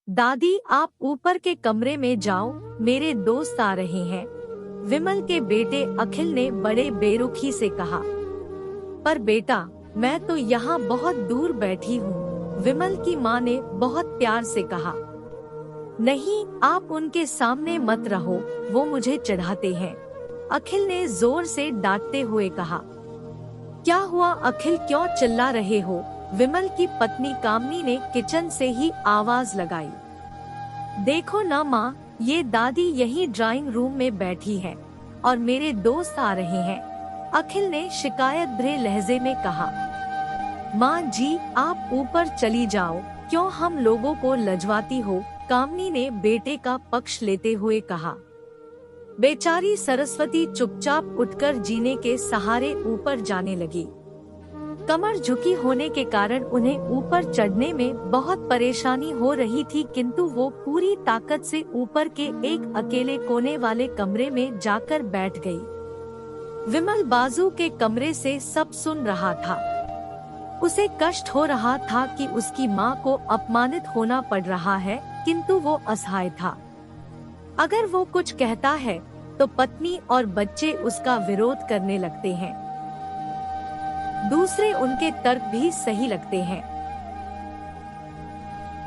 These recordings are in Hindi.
दादी आप ऊपर के कमरे में जाओ, मेरे दोस्त आ रहे हैं। विमल के बेटे अखिल ने बड़े बेरुखी से कहा। पर बेटा, मैं तो यहाँ बहुत दूर बैठी हूँ, विमल की माँ ने बहुत प्यार से कहा। नहीं, आप उनके सामने मत रहो, वो मुझे चिढ़ाते हैं, अखिल ने जोर से डांटते हुए कहा। क्या हुआ अखिल, क्यों चिल्ला रहे हो? विमल की पत्नी कामनी ने किचन से ही आवाज लगाई। देखो ना माँ, ये दादी यही ड्राइंग रूम में बैठी है और मेरे दोस्त आ रहे हैं, अखिल ने शिकायत भरे लहजे में कहा। माँ जी आप ऊपर चली जाओ, क्यों हम लोगों को लजवाती हो? कामनी ने बेटे का पक्ष लेते हुए कहा। बेचारी सरस्वती चुपचाप उठकर जीने के सहारे ऊपर जाने लगी। कमर झुकी होने के कारण उन्हें ऊपर चढ़ने में बहुत परेशानी हो रही थी, किंतु वो पूरी ताकत से ऊपर के एक अकेले कोने वाले कमरे में जाकर बैठ गई। विमल बाजू के कमरे से सब सुन रहा था। उसे कष्ट हो रहा था कि उसकी माँ को अपमानित होना पड़ रहा है, किंतु वो असहाय था। अगर वो कुछ कहता है तो पत्नी और बच्चे उसका विरोध करने लगते हैं। दूसरे उनके तर्क भी सही लगते हैं।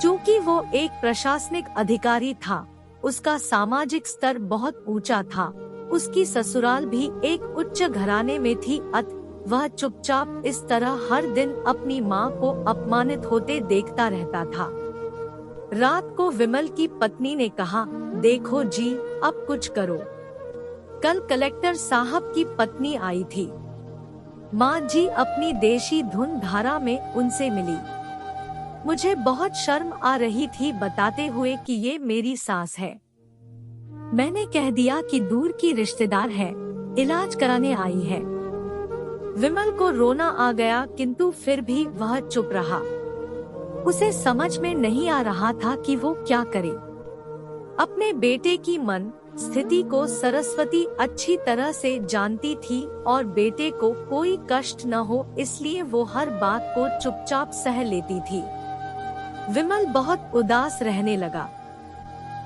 चूंकि वो एक प्रशासनिक अधिकारी था, उसका सामाजिक स्तर बहुत ऊंचा था, उसकी ससुराल भी एक उच्च घराने में थी, अतः वह चुपचाप इस तरह हर दिन अपनी माँ को अपमानित होते देखता रहता था। रात को विमल की पत्नी ने कहा, देखो जी, अब कुछ करो। कल कलेक्टर साहब की पत्नी आई थी। माँ जी अपनी देशी धुन धारा में उनसे मिली। मुझे बहुत शर्म आ रही थी बताते हुए कि ये मेरी सास है। मैंने कह दिया कि दूर की रिश्तेदार है, इलाज कराने आई है। विमल को रोना आ गया, किंतु फिर भी वह चुप रहा। उसे समझ में नहीं आ रहा था कि वो क्या करे। अपने बेटे की मन स्थिति को सरस्वती अच्छी तरह से जानती थी और बेटे को कोई कष्ट न हो इसलिए वो हर बात को चुपचाप सह लेती थी। विमल बहुत उदास रहने लगा।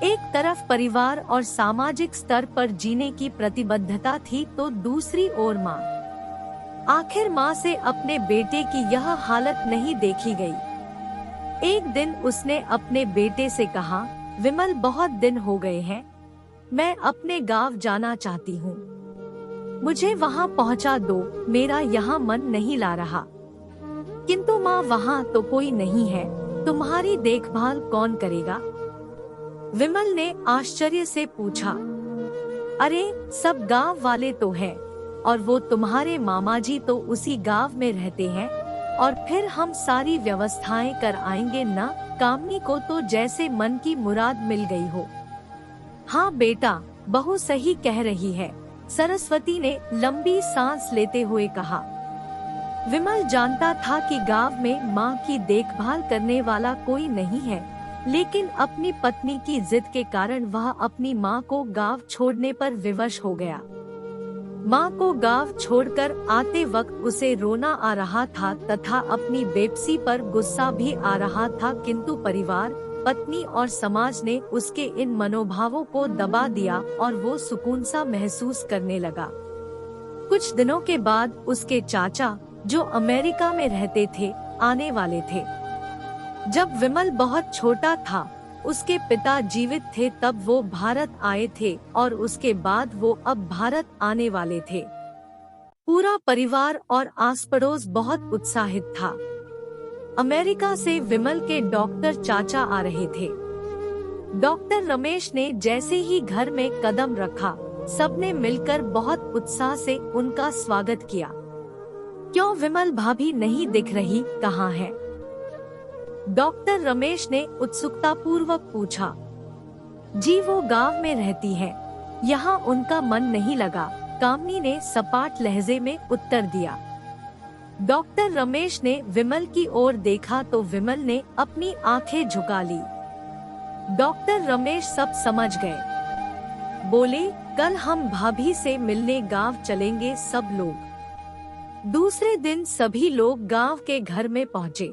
एक तरफ परिवार और सामाजिक स्तर पर जीने की प्रतिबद्धता थी, तो दूसरी ओर माँ। आखिर माँ से अपने बेटे की यह हालत नहीं देखी गई। एक दिन उसने अपने बेटे से कहा, विमल बहुत दिन हो गए हैं, मैं अपने गांव जाना चाहती हूँ, मुझे वहाँ पहुँचा दो, मेरा यहाँ मन नहीं ला रहा। किंतु माँ वहाँ तो कोई नहीं है, तुम्हारी देखभाल कौन करेगा? विमल ने आश्चर्य से पूछा। अरे सब गांव वाले तो हैं, और वो तुम्हारे मामा जी तो उसी गांव में रहते हैं, और फिर हम सारी व्यवस्थाएं कर आएंगे ना। कामनी को तो जैसे मन की मुराद मिल गई हो। हाँ बेटा, बहू सही कह रही है, सरस्वती ने लंबी सांस लेते हुए कहा। विमल जानता था कि गांव में माँ की देखभाल करने वाला कोई नहीं है, लेकिन अपनी पत्नी की जिद के कारण वह अपनी माँ को गांव छोड़ने पर विवश हो गया। माँ को गांव छोड़कर आते वक्त उसे रोना आ रहा था तथा अपनी बेबसी पर गुस्सा भी आ रहा था, किंतु परिवार, पत्नी और समाज ने उसके इन मनोभावों को दबा दिया और वो सुकून सा महसूस करने लगा। कुछ दिनों के बाद उसके चाचा, जो अमेरिका में रहते थे, आने वाले थे। जब विमल बहुत छोटा था, उसके पिता जीवित थे तब वो भारत आए थे और उसके बाद वो अब भारत आने वाले थे। पूरा परिवार और आस पड़ोस बहुत उत्साहित था। अमेरिका से विमल के डॉक्टर चाचा आ रहे थे। डॉक्टर रमेश ने जैसे ही घर में कदम रखा, सबने मिलकर बहुत उत्साह से उनका स्वागत किया। क्यों विमल भाभी नहीं दिख रही, कहाँ है? डॉक्टर रमेश ने उत्सुकता पूर्वक पूछा। जी वो गांव में रहती है, यहाँ उनका मन नहीं लगा, कामनी ने सपाट लहजे में उत्तर दिया। डॉक्टर रमेश ने विमल की ओर देखा तो विमल ने अपनी आंखें झुका ली। डॉक्टर रमेश सब समझ गए। बोले, कल हम भाभी से मिलने गांव चलेंगे सब लोग। दूसरे दिन सभी लोग गांव के घर में पहुँचे।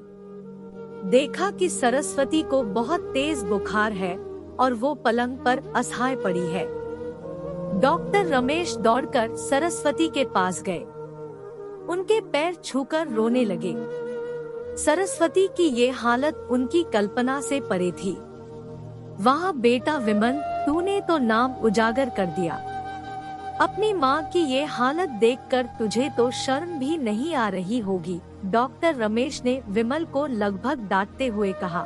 देखा कि सरस्वती को बहुत तेज बुखार है और वो पलंग पर असहाय पड़ी है। डॉक्टर रमेश दौड़कर सरस्वती के पास गए, उनके पैर छूकर रोने लगे। सरस्वती की ये हालत उनकी कल्पना से परे थी। वाह बेटा विमल, तूने तो नाम उजागर कर दिया। अपनी माँ की ये हालत देखकर तुझे तो शर्म भी नहीं आ रही होगी। डॉक्टर रमेश ने विमल को लगभग डांटते हुए कहा।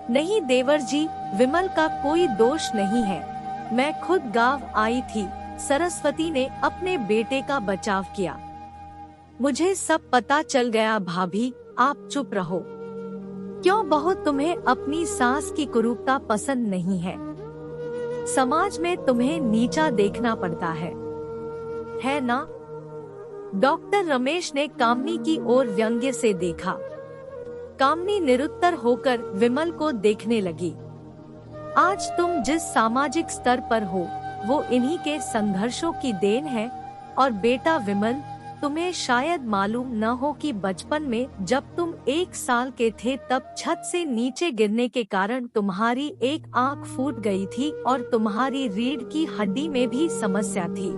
नहीं देवर जी, विमल का कोई दोष नहीं है, मैं खुद गाँव आई थी। सरस्वती ने अपने बेटे का बचाव किया। मुझे सब पता चल गया भाभी, आप चुप रहो। क्यों बहू, तुम्हें अपनी सास की कुरूपता पसंद नहीं है? समाज में तुम्हें नीचा देखना पड़ता है ना? डॉक्टर रमेश ने कामनी की ओर व्यंग्य से देखा। कामनी निरुत्तर होकर विमल को देखने लगी। आज तुम जिस सामाजिक स्तर पर हो वो इन्हीं के संघर्षों की देन है। और बेटा विमल, तुम्हें शायद मालूम न हो कि बचपन में जब तुम 1 साल के थे तब छत से नीचे गिरने के कारण तुम्हारी एक आंख फूट गई थी और तुम्हारी रीढ़ की हड्डी में भी समस्या थी।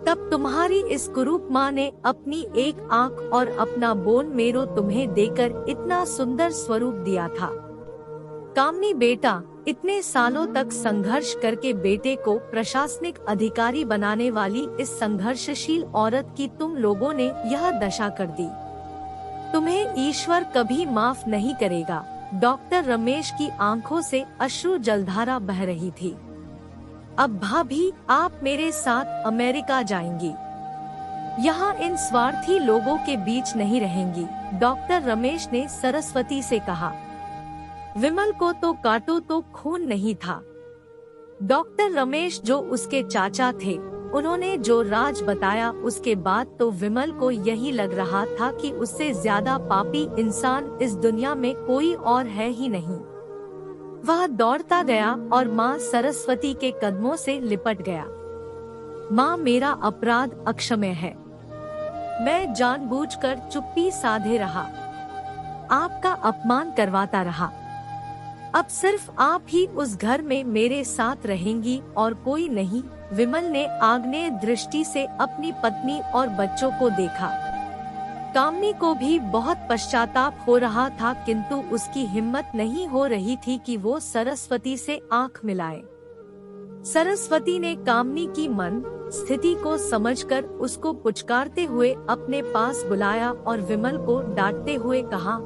तब तुम्हारी इस कुरूप माँ ने अपनी एक आंख और अपना बोन मेरो तुम्हें देकर इतना सुंदर स्वरूप दिया था। कामनी बेटा, इतने सालों तक संघर्ष करके बेटे को प्रशासनिक अधिकारी बनाने वाली इस संघर्षशील औरत की तुम लोगों ने यह दशा कर दी। तुम्हें ईश्वर कभी माफ नहीं करेगा। डॉक्टर रमेश की आंखों से अश्रु जलधारा बह रही थी। अब भाभी, आप मेरे साथ अमेरिका जाएंगी, यहाँ इन स्वार्थी लोगों के बीच नहीं रहेंगी। डॉक्टर रमेश ने सरस्वती से कहा। विमल को तो काटो तो खून नहीं था। डॉक्टर रमेश जो उसके चाचा थे, उन्होंने जो राज बताया उसके बाद तो विमल को यही लग रहा था कि उससे ज्यादा पापी इंसान इस दुनिया में कोई और है ही नहीं। वह दौड़ता गया और माँ सरस्वती के कदमों से लिपट गया। माँ, मेरा अपराध अक्षम्य है, मैं जानबूझकर चुप्पी साधे रहा, आपका अपमान करवाता रहा। अब सिर्फ आप ही उस घर में मेरे साथ रहेंगी और कोई नहीं। विमल ने आग्नेय दृष्टि से अपनी पत्नी और बच्चों को देखा। कामनी को भी बहुत पश्चाताप हो रहा था, किंतु उसकी हिम्मत नहीं हो रही थी कि वो सरस्वती से आंख मिलाए। सरस्वती ने कामनी की मन स्थिति को समझकर उसको पुचकारते हुए अपने पास बुलाया और विमल को डांटते हुए कहा,